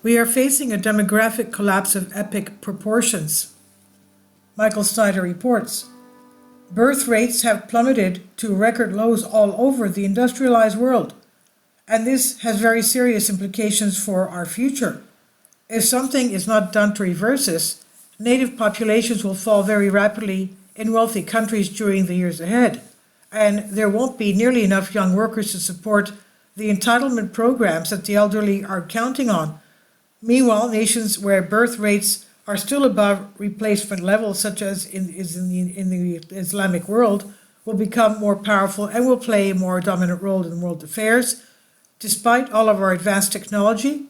We are facing a demographic collapse of epic proportions. Michael Snyder reports. Birth rates have plummeted to record lows all over the industrialized world, and this has very serious implications for our future. If something is not done to reverse this, native populations will fall very rapidly in wealthy countries during the years ahead, and there won't be nearly enough young workers to support the entitlement programs that the elderly are counting on. Meanwhile, nations where birth rates are still above replacement levels, such as in the Islamic world, will become more powerful and will play a more dominant role in world affairs. Despite all of our advanced technology,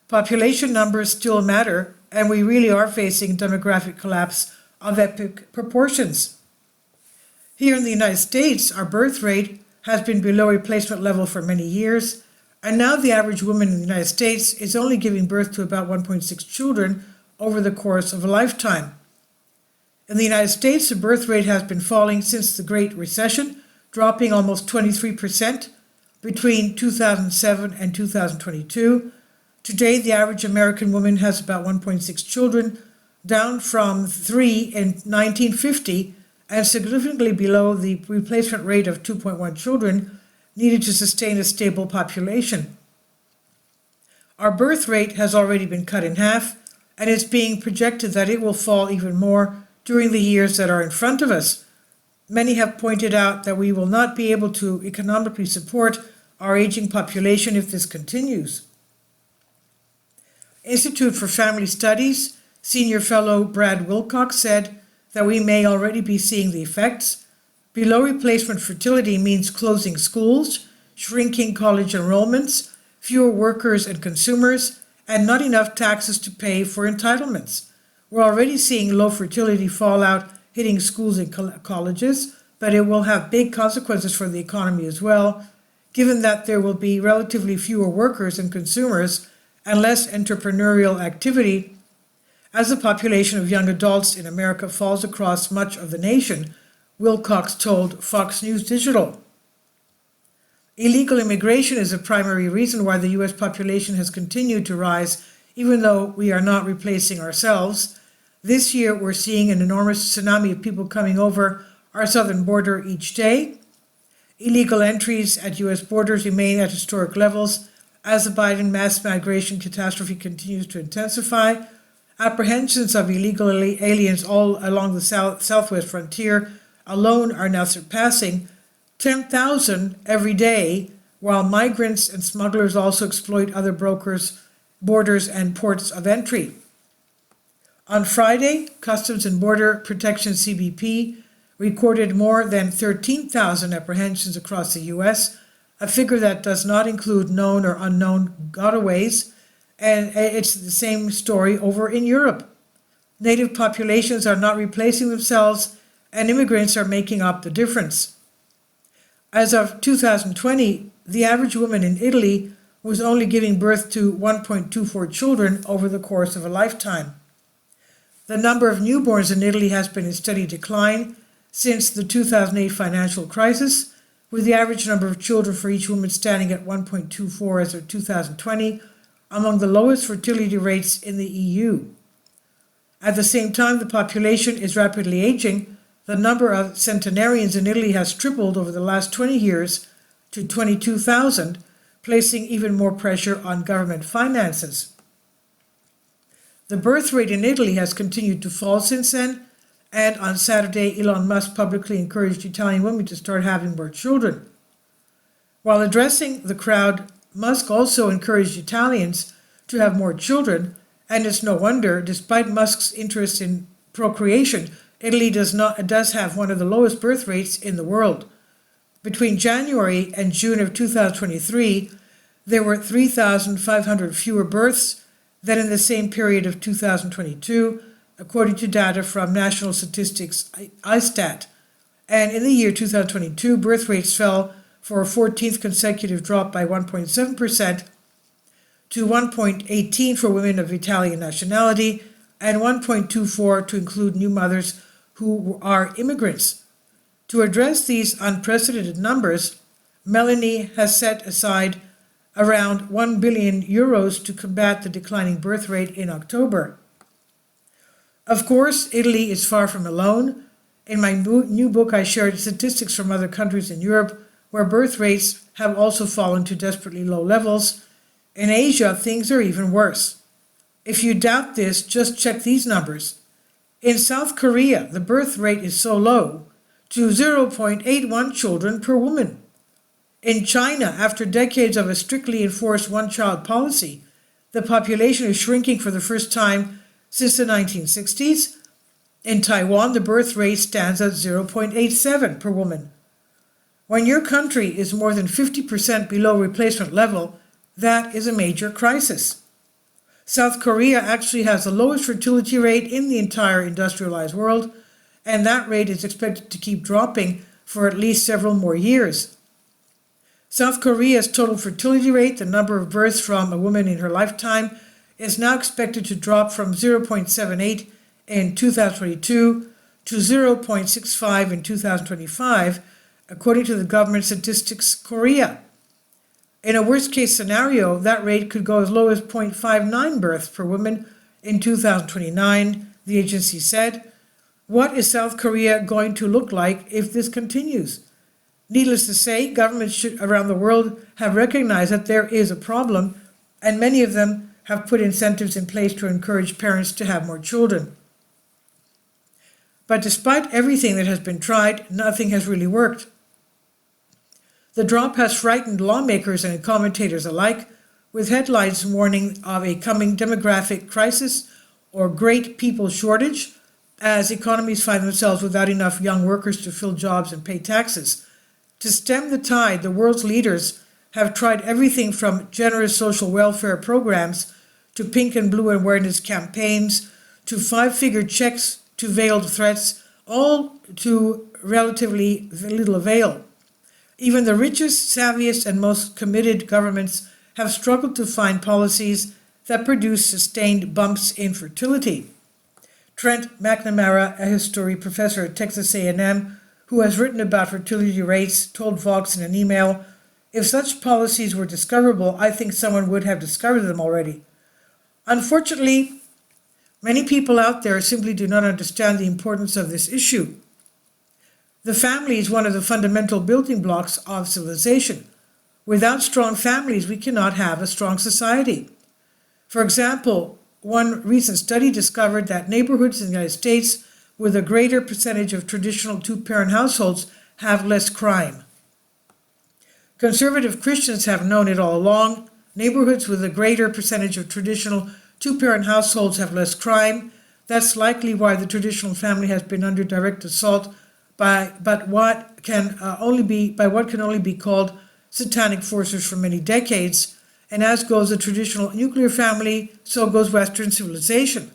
population numbers still matter, and we really are facing demographic collapse of epic proportions. Here in the United States, our birth rate has been below replacement level for many years, and now the average woman in the United States is only giving birth to about 1.6 children over the course of a lifetime. In the United States, the birth rate has been falling since the Great Recession, dropping almost 23% between 2007 and 2022. Today, the average American woman has about 1.6 children, down from 3 in 1950, and significantly below the replacement rate of 2.1 children needed to sustain a stable population. Our birth rate has already been cut in half, and it's being projected that it will fall even more during the years that are in front of us. Many have pointed out that we will not be able to economically support our aging population if this continues. Institute for Family Studies senior fellow Brad Wilcox said that we may already be seeing the effects. Below replacement fertility means closing schools, shrinking college enrollments, fewer workers and consumers, and not enough taxes to pay for entitlements. We're already seeing low fertility fallout hitting schools and colleges, but it will have big consequences for the economy as well, given that there will be relatively fewer workers and consumers and less entrepreneurial activity. As the population of young adults in America falls across much of the nation, Wilcox told Fox News Digital. Illegal immigration is a primary reason why the U.S. population has continued to rise, even though we are not replacing ourselves. This year, we're seeing an enormous tsunami of people coming over our southern border each day. Illegal entries at U.S. borders remain at historic levels as the Biden mass migration catastrophe continues to intensify. Apprehensions of illegal aliens all along the southwest frontier alone are now surpassing 10,000 every day, while migrants and smugglers also exploit other brokers, borders, and ports of entry. On Friday, Customs and Border Protection CBP recorded more than 13,000 apprehensions across the U.S., a figure that does not include known or unknown gotaways, and it's the same story over in Europe. Native populations are not replacing themselves, and immigrants are making up the difference. As of 2020, the average woman in Italy was only giving birth to 1.24 children over the course of a lifetime. The number of newborns in Italy has been in steady decline since the 2008 financial crisis, with the average number of children for each woman standing at 1.24 as of 2020, among the lowest fertility rates in the EU. At the same time, the population is rapidly aging. The number of centenarians in Italy has tripled over the last 20 years to 22,000, placing even more pressure on government finances. The birth rate in Italy has continued to fall since then, and on Saturday, Elon Musk publicly encouraged Italian women to start having more children. While addressing the crowd, Musk also encouraged Italians to have more children, and it's no wonder, despite Musk's interest in procreation, Italy does have one of the lowest birth rates in the world. Between January and June of 2023, there were 3,500 fewer births than in the same period of 2022, according to data from National Statistics ISTAT. And in the year 2022, birth rates fell for a 14th consecutive drop by 1.7% to 1.18 for women of Italian nationality and 1.24 to include new mothers who are immigrants. To address these unprecedented numbers, Melanie has set aside around 1 billion euros to combat the declining birth rate in October. Of course, Italy is far from alone. In my new book, I shared statistics from other countries in Europe where birth rates have also fallen to desperately low levels. In Asia, things are even worse. If you doubt this, just check these numbers. In South Korea, the birth rate is so low to 0.81 children per woman. In China, after decades of a strictly enforced one-child policy, the population is shrinking for the first time since the 1960s. In Taiwan, the birth rate stands at 0.87 per woman. When your country is more than 50% below replacement level, that is a major crisis. South Korea actually has the lowest fertility rate in the entire industrialized world, and that rate is expected to keep dropping for at least several more years. South Korea's total fertility rate, the number of births from a woman in her lifetime, is now expected to drop from 0.78 in 2022 to 0.65 in 2025, according to the government statistics Korea. In a worst-case scenario, that rate could go as low as 0.59 births per woman in 2029, the agency said. What is South Korea going to look like if this continues? Needless to say, governments around the world have recognized that there is a problem, and many of them have put incentives in place to encourage parents to have more children. But despite everything that has been tried, nothing has really worked. The drop has frightened lawmakers and commentators alike, with headlines warning of a coming demographic crisis or great people shortage, as economies find themselves without enough young workers to fill jobs and pay taxes. To stem the tide, the world's leaders have tried everything from generous social welfare programs to pink and blue awareness campaigns to five-figure checks to veiled threats, all to relatively little avail. Even the richest, savviest, and most committed governments have struggled to find policies that produce sustained bumps in fertility. Trent McNamara, a history professor at Texas A&M, who has written about fertility rates, told Vox in an email, "If such policies were discoverable, I think someone would have discovered them already." Unfortunately, many people out there simply do not understand the importance of this issue. The family is one of the fundamental building blocks of civilization. Without strong families, we cannot have a strong society. For example, one recent study discovered that neighborhoods in the United States with a greater percentage of traditional two-parent households have less crime. Conservative Christians have known it all along. Neighborhoods with a greater percentage of traditional two-parent households have less crime. That's likely why the traditional family has been under direct assault by what can only be called satanic forces for many decades. And as goes the traditional nuclear family, so goes Western civilization.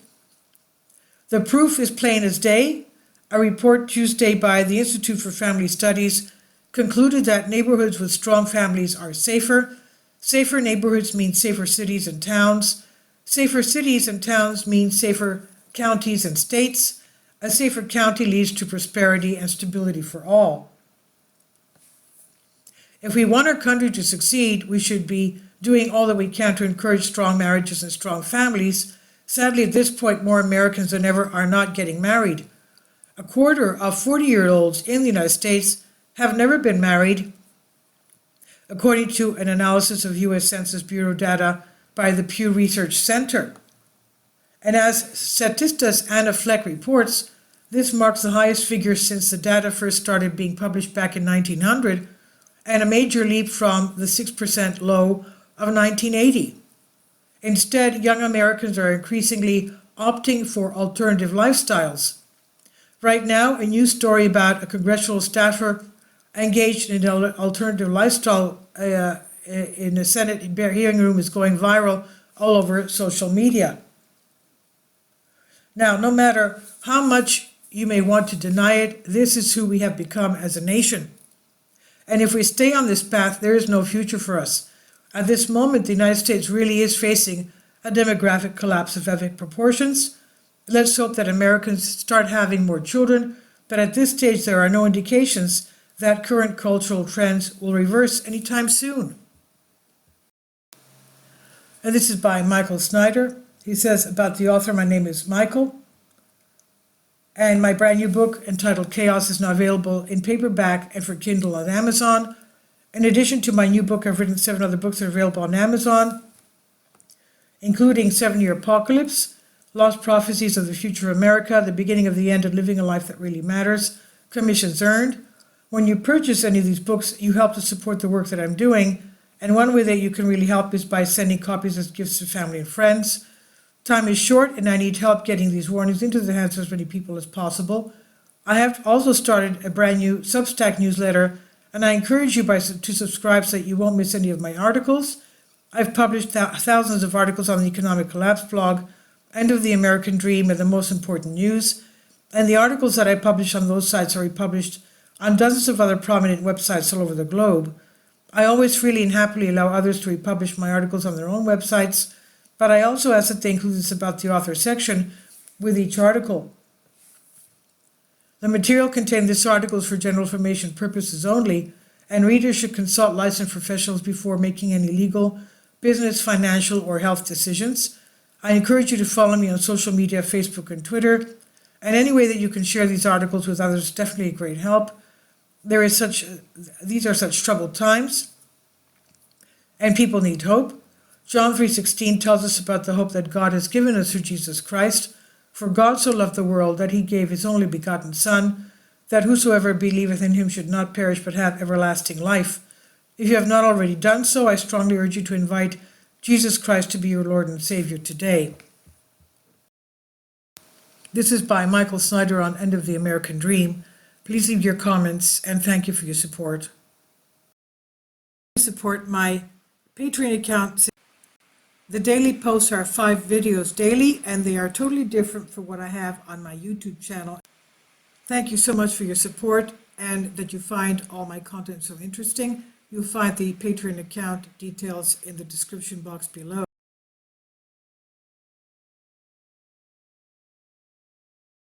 The proof is plain as day. A report Tuesday by the Institute for Family Studies concluded that neighborhoods with strong families are safer. Safer neighborhoods mean safer cities and towns. Safer cities and towns mean safer counties and states. A safer county leads to prosperity and stability for all. If we want our country to succeed, we should be doing all that we can to encourage strong marriages and strong families. Sadly, at this point, more Americans than ever are not getting married. A quarter of 40-year-olds in the United States have never been married, according to an analysis of U.S. Census Bureau data by the Pew Research Center. And as Statista's Anna Fleck reports, this marks the highest figure since the data first started being published back in 1900, and a major leap from the 6% low of 1980. Instead, young Americans are increasingly opting for alternative lifestyles. Right now, a news story about a congressional staffer engaged in an alternative lifestyle in the Senate hearing room is going viral all over social media. Now, no matter how much you may want to deny it, this is who we have become as a nation. And if we stay on this path, there is no future for us. At this moment, the United States really is facing a demographic collapse of epic proportions. Let's hope that Americans start having more children, but at this stage there are no indications that current cultural trends will reverse anytime soon. And this is by Michael Snyder. He says about the author, my name is Michael, and my brand new book entitled Chaos is now available in paperback and for Kindle on Amazon. In addition to my new book, I've written 7 other books that are available on Amazon, including 7-Year Apocalypse, Lost Prophecies of the Future of America, The Beginning of the End, and Living a Life That Really Matters, commissions earned. When you purchase any of these books, you help to support the work that I'm doing, and one way that you can really help is by sending copies as gifts to family and friends. Time is short, and I need help getting these warnings into the hands of as many people as possible. I have also started a brand new Substack newsletter, and I encourage you to subscribe so that you won't miss any of my articles. I've published thousands of articles on the Economic Collapse blog, End of the American Dream, and the most important news. And the articles that I publish on those sites are republished on dozens of other prominent websites all over the globe. I always freely and happily allow others to republish my articles on their own websites, but I also ask that they include this about the author section with each article. The material contained in this article is for general information purposes only, and readers should consult licensed professionals before making any legal, business, financial, or health decisions. I encourage you to follow me on social media, Facebook and Twitter, and any way that you can share these articles with others is definitely a great help. These are such troubled times, and people need hope. John 3:16 tells us about the hope that God has given us through Jesus Christ. For God so loved the world that he gave his only begotten Son, that whosoever believeth in him should not perish but have everlasting life. If you have not already done so, I strongly urge you to invite Jesus Christ to be your Lord and Savior today. This is by Michael Snyder on End of the American Dream. Please leave your comments, and thank you for your support. Support my Patreon account. The daily posts are 5 videos daily, and they are totally different from what I have on my YouTube channel. Thank you so much for your support and that you find all my content so interesting. You'll find the Patreon account details in the description box below.